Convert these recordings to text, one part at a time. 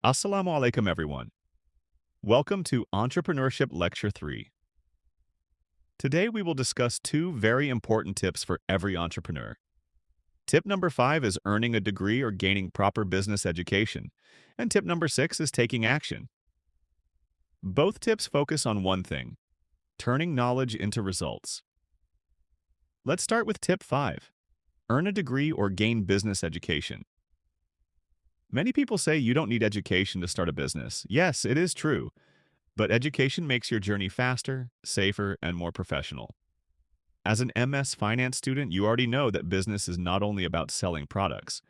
Assalamu alaikum, everyone. Welcome to Entrepreneurship Lecture 3. Today, we will discuss two very important tips for every entrepreneur. Tip number 5 is earning a degree or gaining proper business education, and tip number 6 is taking action. Both tips focus on one thing: turning knowledge into results. Let's start with tip 5: earn a degree or gain business education. Many people say you don't need education to start a business. Yes, it is true. But education makes your journey faster, safer, and more professional. As an MS finance student, you already know that business is not only about selling products.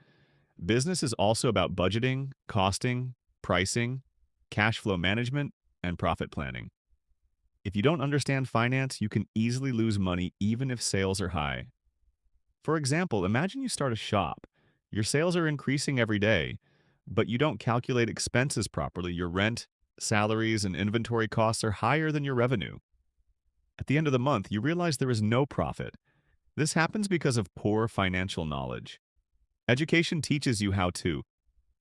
Business is also about budgeting, costing, pricing, cash flow management, and profit planning. If you don't understand finance, you can easily lose money even if sales are high. For example, imagine you start a shop. Your sales are increasing every day, but you don't calculate expenses properly. Your rent, salaries, and inventory costs are higher than your revenue. At the end of the month, you realize there is no profit. This happens because of poor financial knowledge. Education teaches you how to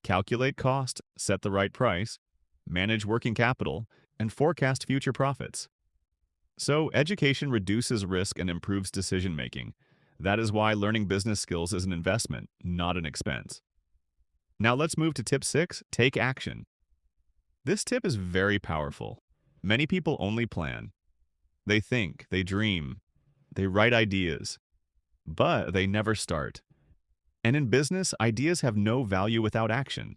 calculate cost, set the right price, manage working capital, and forecast future profits. So, education reduces risk and improves decision making. That is why learning business skills is an investment, not an expense. Now let's move to tip 6, take action. This tip is very powerful. Many people only plan. They think, they dream, they write ideas, but they never start. And in business, ideas have no value without action.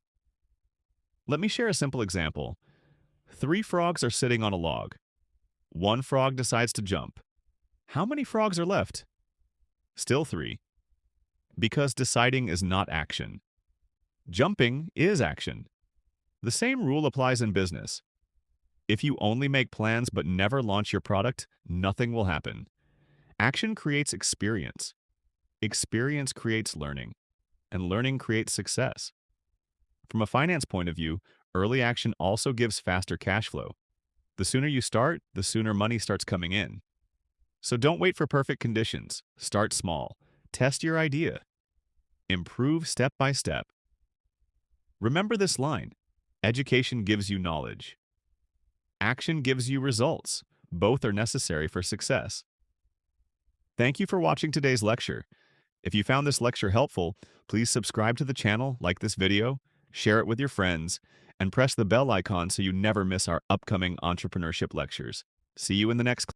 Let me share a simple example. 3 frogs are sitting on a log. One frog decides to jump. How many frogs are left? Still 3. Because deciding is not action. Jumping is action. The same rule applies in business. If you only make plans but never launch your product, nothing will happen. Action creates experience. Experience creates learning. And learning creates success. From a finance point of view, early action also gives faster cash flow. The sooner you start, the sooner money starts coming in. So don't wait for perfect conditions. Start small. Test your idea. Improve step by step. Remember this line: education gives you knowledge. Action gives you results. Both are necessary for success. Thank you for watching today's lecture. If you found this lecture helpful, please subscribe to the channel, like this video, share it with your friends, and press the bell icon so you never miss our upcoming entrepreneurship lectures. See you in the next class.